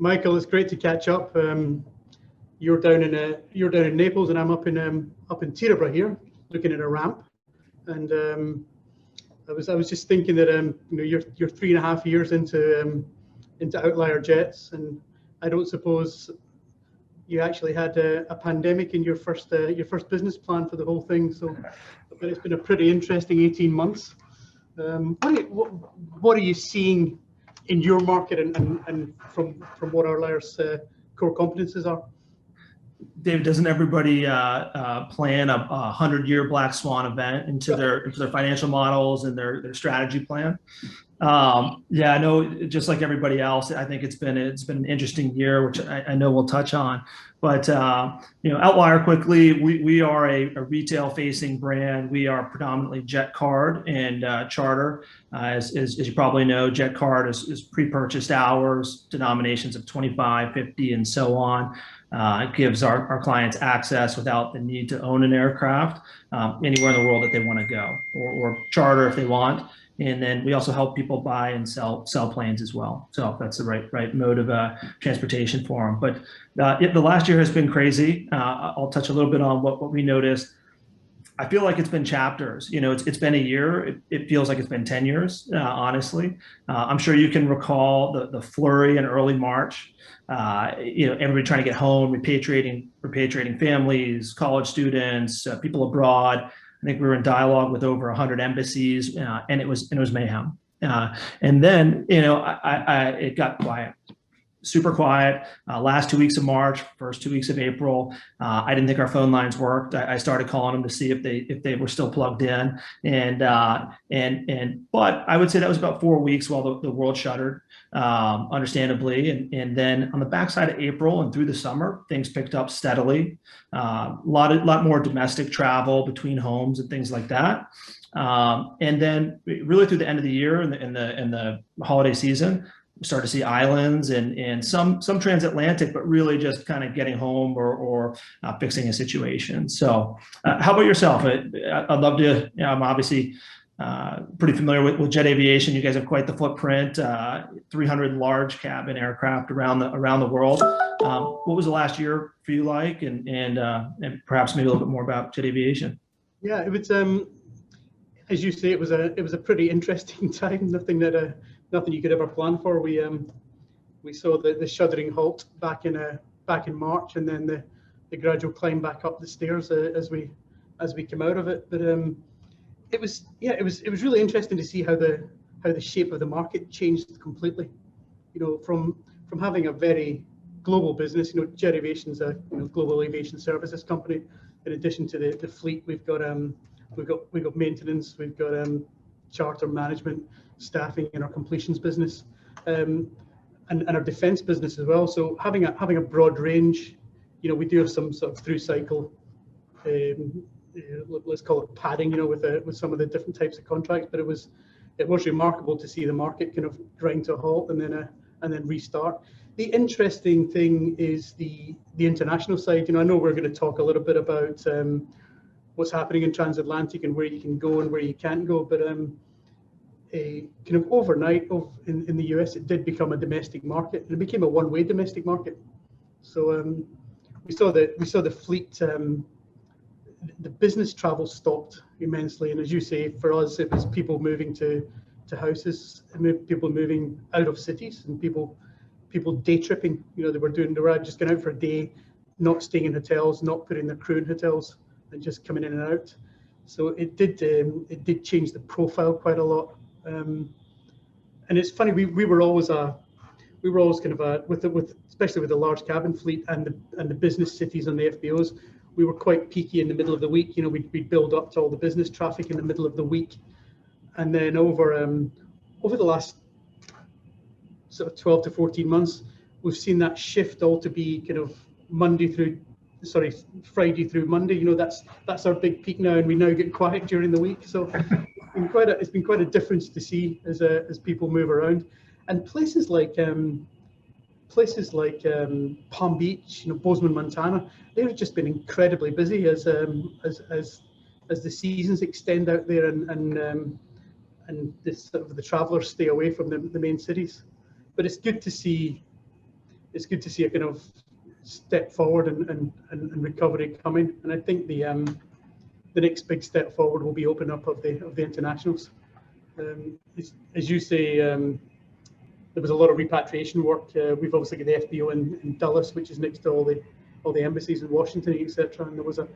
Michael, it's great to catch up. You're down in Naples, and I'm up in Teterboro here, looking at a ramp. And I was just thinking that you're 3.5 years into Outlier Jets, and I don't suppose you actually had a pandemic in your first business plan for the whole thing. So, but it's been a pretty interesting 18 months. What are you seeing in your market and from what Outlier's core competences are? Dave, doesn't everybody plan a 100-year black swan event into their financial models and their strategy plan? Yeah, I know. Just like everybody else, I think it's been an interesting year, which I know we'll touch on. But Outlier quickly, we are a retail-facing brand. We are predominantly Jet Card and charter. As you probably know, Jet Card is pre-purchased hours, denominations of 25, 50, and so on. It gives our clients access without the need to own an aircraft anywhere in the world that they want to go, or charter if they want. And then we also help people buy and sell planes as well. So that's the right mode of transportation for them. But the last year has been crazy. I'll touch a little bit on what we noticed. I feel like it's been chapters. It's been a year. It feels like it's been 10 years, honestly. I'm sure you can recall the flurry in early March. Everybody trying to get home, repatriating families, college students, people abroad. I think we were in dialogue with over 100 embassies, and it was mayhem. And then it got quiet, super quiet. Last 2 weeks of March, first 2 weeks of April, I didn't think our phone lines worked. I started calling them to see if they were still plugged in, but I would say that was about 4 weeks while the world shuttered, understandably. And then on the backside of April and through the summer, things picked up steadily. Lot more domestic travel between homes and things like that. And then really through the end of the year and the holiday season, we start to see islands and some transatlantic, but really just kind of getting home or fixing a situation. So how about yourself? I'd love to, I'm obviously pretty familiar with jet aviation. You guys have quite the footprint, 300 large cabin aircraft around the world. What was the last year for you like, and perhaps maybe a little bit more about jet aviation? Yeah, it was, as you say, it was a pretty interesting time. Nothing you could ever plan for. We saw the shuddering halt back in March, and then the gradual climb back up the stairs as we come out of it. But it was really interesting to see how the shape of the market changed completely. From having a very global business. Jet Aviation is a global aviation services company. In addition to the fleet, we've got maintenance, we've got charter management, staffing in our completions business, and our defence business as well. So having a broad range, we do have some sort of through cycle, let's call it padding, with some of the different types of contracts. But it was remarkable to see the market kind of grind to a halt and then restart. The interesting thing is the international side. I know we're going to talk a little bit about what's happening in transatlantic and where you can go and where you can't go, but kind of overnight in the US, it did become a domestic market, and it became a one-way domestic market. So we saw the fleet, the business travel stopped immensely, and as you say, for us, it was people moving to houses, people moving out of cities, and people day tripping. They were just going out for a day, not staying in hotels, not putting their crew in hotels, and just coming in and out. So it did change the profile quite a lot. And it's funny, we were always kind of especially with the large cabin fleet and the business cities and the FBOs, we were quite peaky in the middle of the week. We'd build up to all the business traffic in the middle of the week, and then over the last sort of 12 to 14 months, we've seen that shift all to be kind of Friday through Monday. That's our big peak now, and we now get quiet during the week. So it's been quite a difference to see as people move around, and places like Palm Beach, Bozeman, Montana, they've just been incredibly busy as the seasons extend out there, and the travelers stay away from the main cities. But it's good to see it's good to see a kind of step forward and recovery coming. And I think the next big step forward will be opening up of the internationals. As you say, there was a lot of repatriation work. We've obviously got the FBO in Dulles, which is next to all the embassies in Washington, etc. And there was a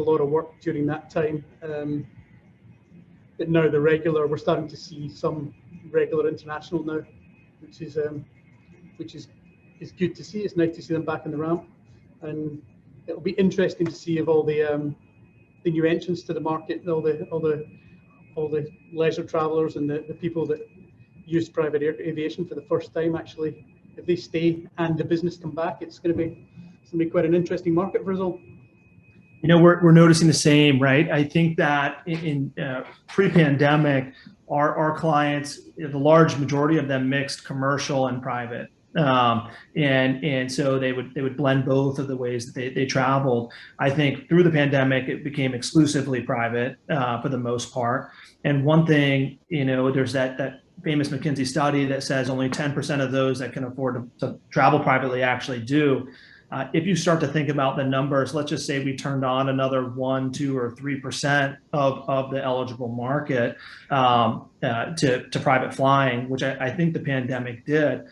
lot of work during that time. But now we're starting to see some regular international now, which is good to see. It's nice to see them back in the ramp, and it'll be interesting to see if all the new entrants to the market, all the leisure travelers and the people that use private aviation for the first time, actually, if they stay and the business come back, it's going to be quite an interesting market for us all. You know, we're noticing the same, right? I think that in pre-pandemic, our clients, the large majority of them mixed commercial and private. And so they would blend both of the ways that they traveled. I think through the pandemic, it became exclusively private for the most part. And one thing, you know, there's that famous McKinsey study that says only 10% of those that can afford to travel privately actually do. If you start to think about the numbers, let's just say we turned on another 1, 2, or 3% of the eligible market to private flying, which I think the pandemic did.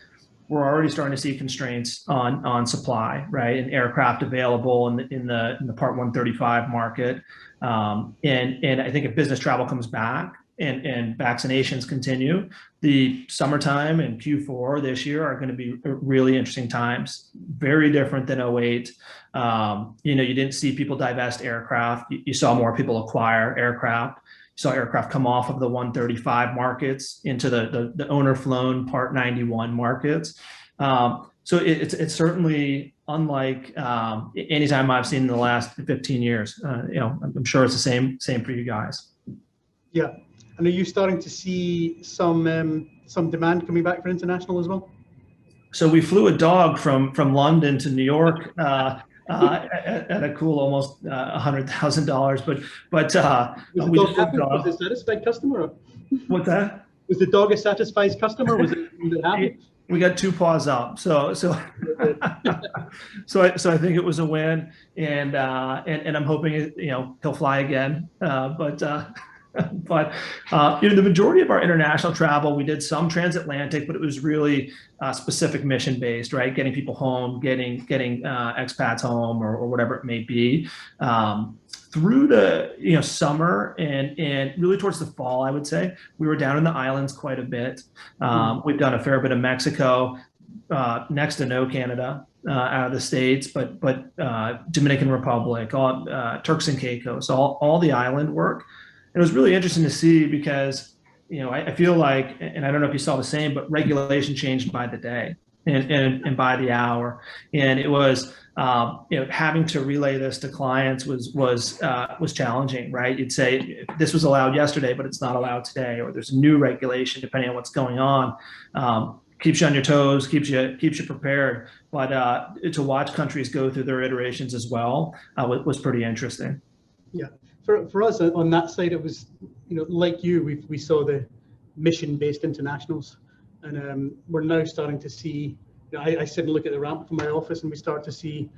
We're already starting to see constraints on supply, right, and aircraft available in the Part 135 market. And I think if business travel comes back and vaccinations continue, the summertime and Q4 this year are going to be really interesting times. Very different than 08. You know, you didn't see people divest aircraft. You saw more people acquire aircraft. You saw aircraft come off of the 135 markets into the owner-flown Part 91 markets. So it's certainly unlike any time I've seen in the last 15 years. You know, I'm sure it's the same for you guys. Yeah. And are you starting to see some demand coming back for international as well? So we flew a dog from London to New York at a cool almost $100,000. But was the dog happy? Was it a satisfied customer? Or? What's that? Was the dog a satisfied customer? Was it happy? We got 2 paws up. So I think it was a win, and I'm hoping he'll fly again. But the majority of our international travel, we did some transatlantic, but it was really specific mission based, right? Getting people home, getting expats home, or whatever it may be. Through the summer and really towards the fall, I would say we were down in the islands quite a bit. We've done a fair bit of Mexico, next to no Canada. Out of the States, but Dominican Republic, Turks and Caicos, all the island work. It was really interesting to see because, I feel like, and I don't know if you saw the same, but regulation changed by the day and by the hour. And it was, having to relay this to clients was challenging, right? You'd say this was allowed yesterday, but it's not allowed today, or there's a new regulation depending on what's going on. Keeps you on your toes, keeps you prepared. But to watch countries go through their iterations as well was pretty interesting. Yeah. For us on that side, it was, like you, we saw the mission-based internationals, and we're now starting to see. I sit and look at the ramp from my office, and we start to see.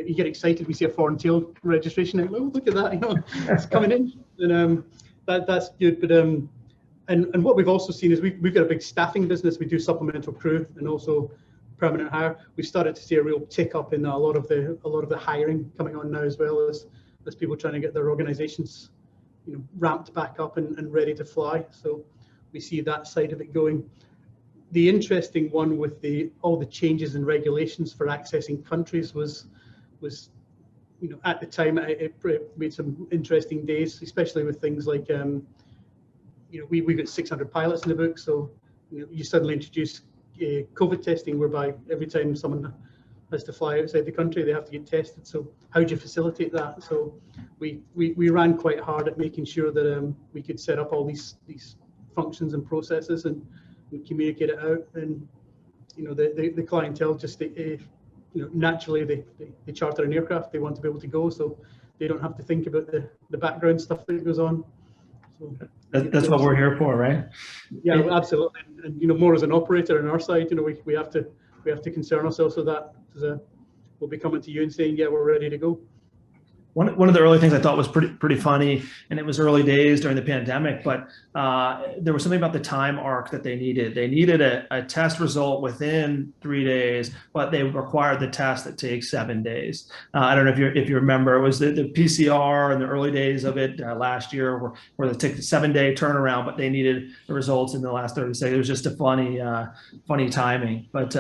You get excited. We see a foreign tail registration. Oh, look at that! It's coming in, and that's good. But and what we've also seen is we've got a big staffing business. We do supplemental crew and also permanent hire. We've started to see a real tick up in a lot of the hiring coming on now, as well as people trying to get their organizations ramped back up and ready to fly. So we see that side of it going. The interesting one with all the changes in regulations for accessing countries was at the time it made some interesting days, especially with things like we've got 600 pilots in the book, so you suddenly introduce COVID testing, whereby every time someone has to fly outside the country, they have to get tested. So how do you facilitate that? So we ran quite hard at making sure that we could set up all these functions and processes and communicate it out. And the clientele just naturally they charter an aircraft, they want to be able to go, so they don't have to think about the background stuff that goes on. So that's what we're here for, right? Yeah, absolutely. And more as an operator on our side, we have to we have to concern ourselves with that. We'll be coming to you and saying, yeah, we're ready to go. One of the early things I thought was pretty funny, and it was early days during the pandemic, but there was something about the time arc that they needed. They needed a test result within 3 days, but they required the test that takes 7 days. I don't know if you remember, it was the PCR in the early days of it last year, where they took the 7-day turnaround, but they needed the results in the last 30 seconds. It was just a funny timing, but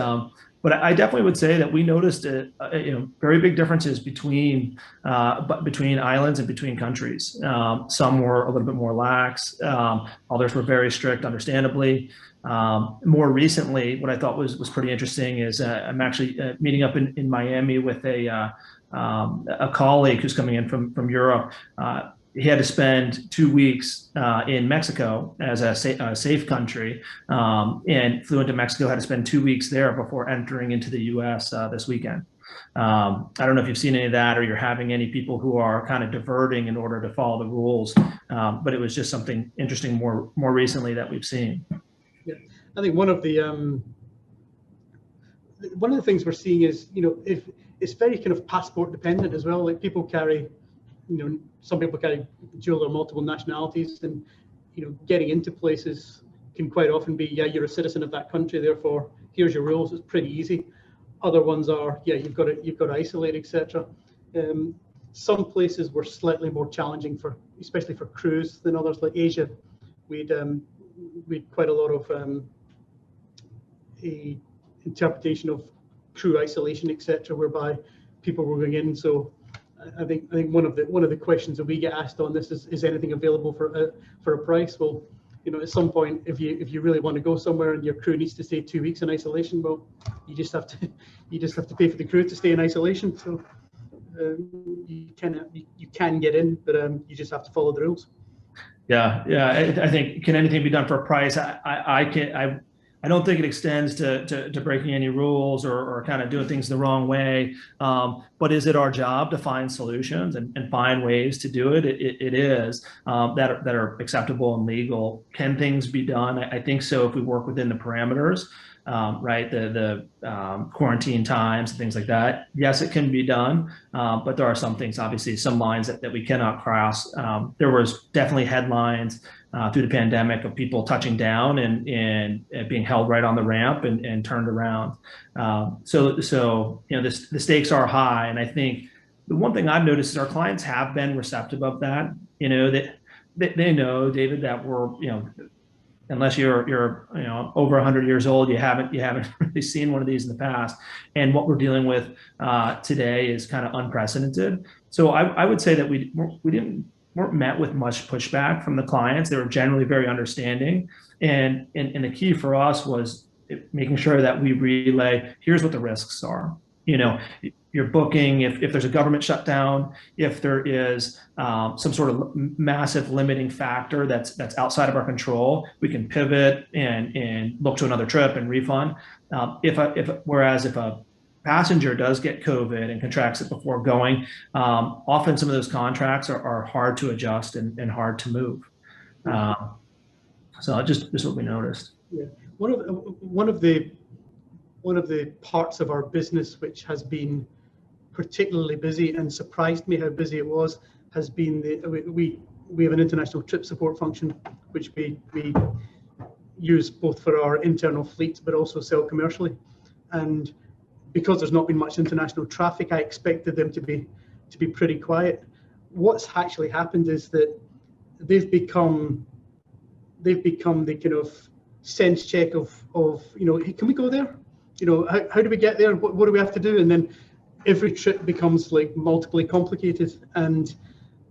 I definitely would say that we noticed very big differences between islands and between countries. Some were a little bit more lax. Others were very strict, understandably. More recently, what I thought was pretty interesting is I'm actually meeting up in Miami with a colleague who's coming in from Europe. He had to spend 2 weeks in Mexico as a safe country, and flew into Mexico, had to spend 2 weeks there before entering into the US this weekend. I don't know if you've seen any of that, or you're having any people who are kind of diverting in order to follow the rules, but it was just something interesting more recently that we've seen. Yeah, I think one of the things we're seeing is, if it's very kind of passport dependent as well. Like people carry, some people carry dual or multiple nationalities, and getting into places can quite often be, yeah, you're a citizen of that country, therefore here's your rules. It's pretty easy. Other ones are, yeah, you've got to isolate, etc. Some places were slightly more challenging especially for crews than others. Like Asia, we'd quite a lot of a interpretation of crew isolation, etc., whereby people were going in. So I think one of the questions that we get asked on this is anything available for a price? Well, at some point, if you really want to go somewhere and your crew needs to stay 2 weeks in isolation, well, you just have to pay for the crew to stay in isolation. So you can get in, but you just have to follow the rules. Yeah. I think, can anything be done for a price? I don't think it extends to breaking any rules or kind of doing things the wrong way. But is it our job to find solutions and find ways to do it? It is that are acceptable and legal. Can things be done? I think so, if we work within the parameters, right? The quarantine times and things like that. Yes, it can be done, but there are some things, obviously, some lines that we cannot cross. There was definitely headlines through the pandemic of people touching down and being held right on the ramp and turned around. So the stakes are high, and I think the one thing I've noticed is our clients have been receptive of that. That they know, David, that we're unless you're over 100 years old, you haven't really seen one of these in the past, and what we're dealing with today is kind of unprecedented. So I would say that we weren't met with much pushback from the clients. They were generally very understanding, and the key for us was making sure that we relay, here's what the risks are. You're booking, if there's a government shutdown, if there is some sort of massive limiting factor that's outside of our control, we can pivot and look to another trip and refund. Whereas if a passenger does get COVID and contracts it before going, often some of those contracts are hard to adjust and hard to move. So just what we noticed. Yeah, one of the parts of our business which has been particularly busy and surprised me how busy it was has been we have an international trip support function which we use both for our internal fleet but also sell commercially, and because there's not been much international traffic, I expected them to be pretty quiet. What's actually happened is that they've become the kind of sense check of hey, can we go there? How do we get there? What do we have to do? And then every trip becomes like multiply complicated, and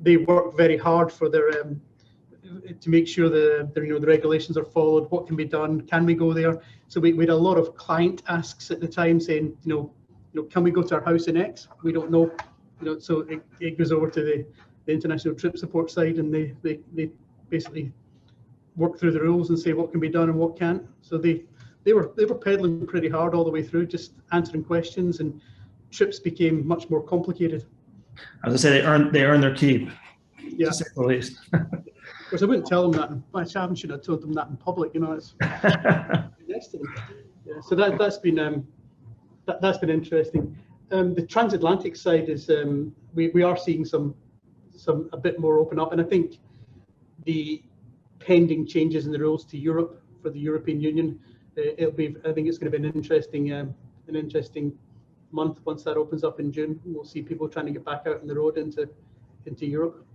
they work very hard for their to make sure the regulations are followed. What can be done? Can we go there? So we had a lot of client asks at the time saying, can we go to our house in X? We don't know. So it goes over to the international trip support side, and they basically work through the rules and say what can be done and what can't. So they were pedaling pretty hard all the way through, just answering questions, and trips became much more complicated. I was gonna say they earn their keep, yeah, to say the least. Of course, I wouldn't tell them that. I shouldn't have told them that in public. It's next to them. Yeah, so that's been that's been interesting. The transatlantic side is we are seeing some a bit more open up, and I think the pending changes in the rules to Europe for the European Union, I think it's going to be an interesting month once that opens up in June. We'll see people trying to get back out on the road into Europe.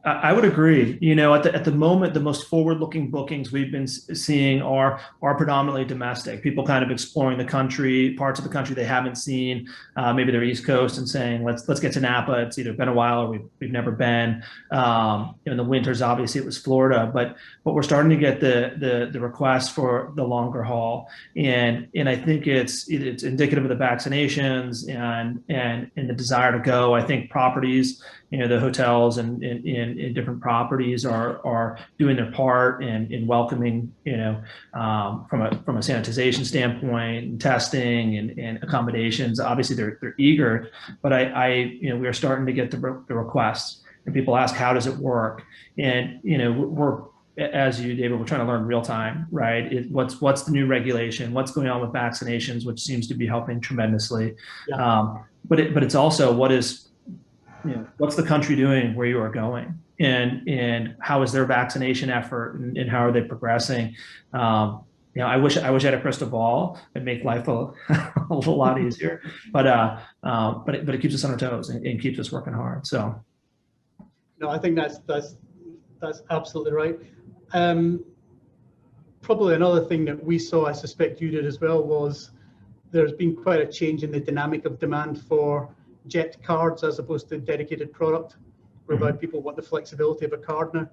I would agree. You know, at the moment, the most forward-looking bookings we've been seeing are predominantly domestic. People kind of exploring the country, parts of the country they haven't seen. Maybe they're East Coast and saying, let's get to Napa. It's either been a while or we've never been. In the winters, obviously, it was Florida, but we're starting to get the requests for the longer haul, and I think it's indicative of the vaccinations and the desire to go. I think properties, you know, the hotels and in different properties are doing their part in welcoming, you know, from a sanitization standpoint and testing and accommodations. Obviously they're eager, but you know, we are starting to get the requests, and people ask, how does it work? And, you know, we're, as you, David, we're trying to learn real time, right? What's the new regulation? What's going on with vaccinations, which seems to be helping tremendously. Yeah. But it's also you know, what's the country doing where you are going, and how is their vaccination effort, and how are they progressing? You know, I wish I had a crystal ball and make life a lot easier, but it keeps us on our toes and keeps us working hard. So, no, I think that's absolutely right. Probably another thing that we saw, I suspect you did as well, was there's been quite a change in the dynamic of demand for jet cards as opposed to dedicated product, whereby people want the flexibility of a card now.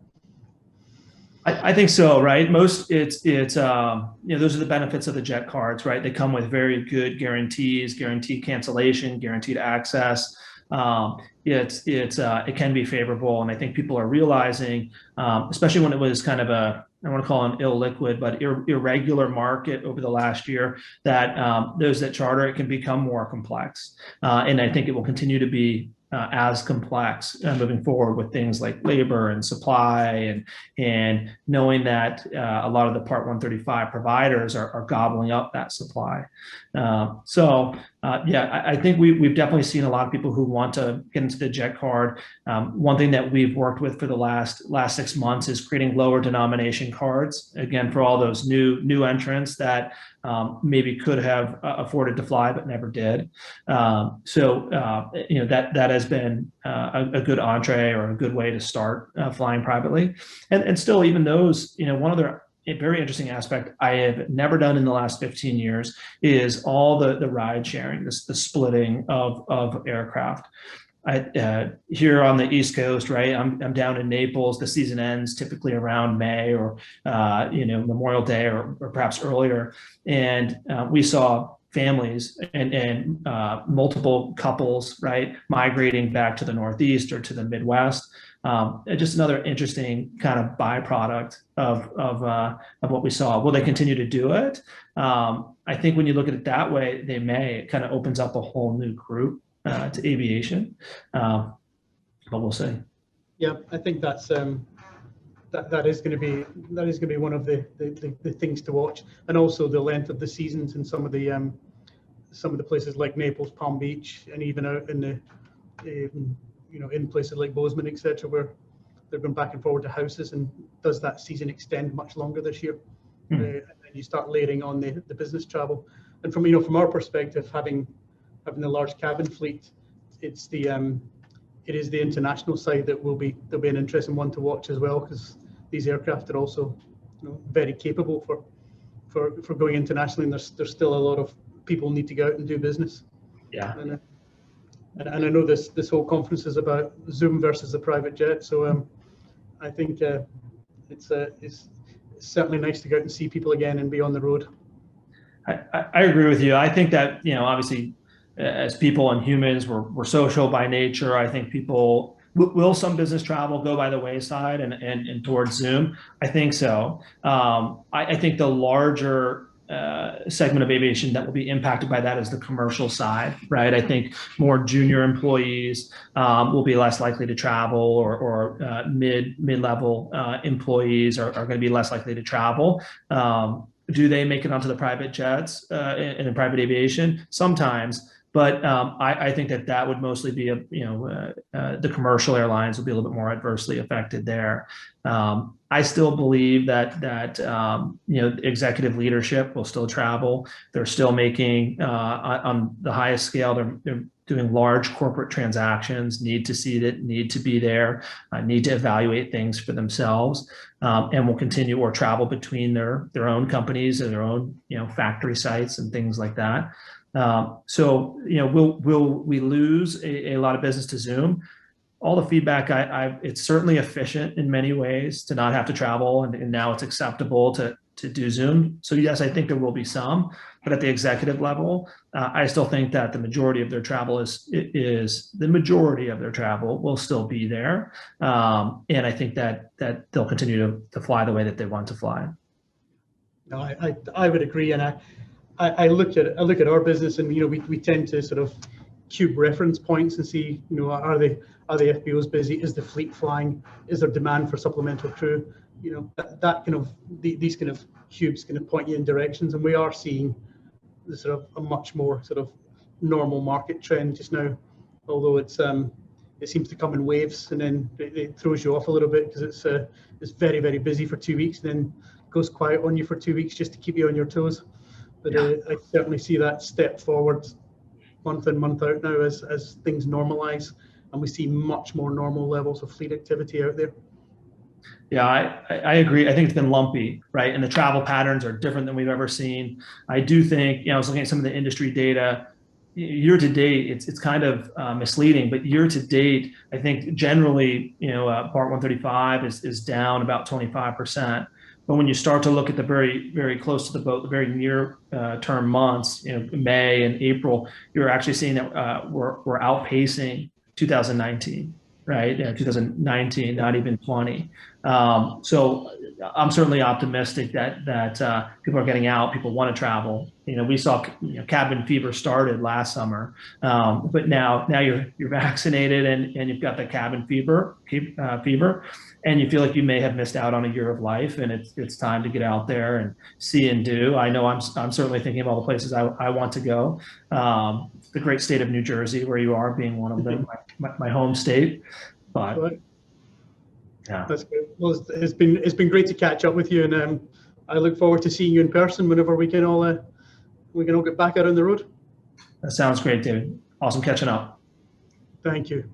I think so, right? It's you know, those are the benefits of the jet cards, right? They come with very good guarantees, guaranteed cancellation, guaranteed access. It can be favorable, and I think people are realizing, especially when it was kind of I want to call it an illiquid, but irregular market over the last year, that those that charter it can become more complex, and I think it will continue to be as complex moving forward with things like labor and supply, and knowing that a lot of the Part 135 providers are gobbling up that supply. Yeah, I think we've definitely seen a lot of people who want to get into the jet card. One thing that we've worked with for the last 6 months is creating lower denomination cards, again, for all those new entrants that maybe could have afforded to fly but never did. You know, that has been a good entree, or a good way to start flying privately. And still, even those, you know, one other very interesting aspect I have never done in the last 15 years is all the ride sharing, the splitting of aircraft. Here on the East Coast, right? I'm down in Naples. The season ends typically around May, or you know, Memorial Day, or perhaps earlier, and we saw families and multiple couples, right, migrating back to the Northeast or to the Midwest. Just another interesting kind of byproduct of what we saw. Will they continue to do it? I think when you look at it that way, they may. It kind of opens up a whole new group to aviation, but we'll see. Yeah, I think that's that is going to be one of the things to watch, and also the length of the seasons in some of the places like Naples, Palm Beach, and even out in the you know, in places like Bozeman, etc., where they're going back and forward to houses. And does that season extend much longer this year? And then you start layering on the business travel. And from, you know, from our perspective, having the large cabin fleet, it is the international side that there'll be an interesting one to watch as well, because these aircraft are also, you know, very capable for going internationally, and there's still a lot of people need to go out and do business. Yeah. And I know this whole conference is about Zoom versus the private jet, so I think it's certainly nice to go out and see people again and be on the road. I agree with you. I think that, you know, obviously, as people and humans, we're social by nature. I think people will some business travel go by the wayside and towards Zoom? I think so. I think the larger segment of aviation that will be impacted by that is the commercial side, right? I think more junior employees will be less likely to travel, or mid-level employees are going to be less likely to travel. Do they make it onto the private jets and in private aviation? Sometimes, but I think that would mostly be the commercial airlines will be a little bit more adversely affected there. I still believe that executive leadership will still travel. They're still making on the highest scale. They're doing large corporate transactions, need to see it, need to be there, need to evaluate things for themselves, and will continue or travel between their own companies and their own factory sites and things like that. So will we lose a lot of business to Zoom? All the feedback it's certainly efficient in many ways to not have to travel, and now it's acceptable to do Zoom. So yes, I think there will be some, but at the executive level, I still think that the majority of their travel will still be there, and I think that they'll continue to fly the way that they want to fly. No, I would agree, and I look at our business, and we tend to sort of cube reference points and see are the FBOs busy? Is the fleet flying? Is there demand for supplemental crew? That kind of these kind of cubes kind of point you in directions, and we are seeing the sort of a much more sort of normal market trend just now, although it seems to come in waves, and then it throws you off a little bit because it's very, very busy for 2 weeks, and then goes quiet on you for 2 weeks just to keep you on your toes. But I certainly see that step forward month in, month out now as things normalize, and we see much more normal levels of fleet activity out there. Yeah, I agree. I think it's been lumpy, right? And the travel patterns are different than we've ever seen. I do think, I was looking at some of the industry data. Year to date, it's kind of misleading, but year to date, I think generally, Part 135 is down about 25%. But when you start to look at the very, very close to the boat, the very near term months, May and April, you're actually seeing that we're outpacing 2019, right? 2019, not even 20. So I'm certainly optimistic that people are getting out, people want to travel. We saw cabin fever started last summer, but now you're vaccinated and you've got the cabin fever, and you feel like you may have missed out on a year of life, and it's time to get out there and see and do. I know I'm certainly thinking of all the places I want to go. The great state of New Jersey, where you are, being one of them, my home state. But right. Yeah, that's good. Well, it's been great to catch up with you, and I look forward to seeing you in person whenever we can all get back out on the road. that sounds great, David. Awesome catching up. Thank you.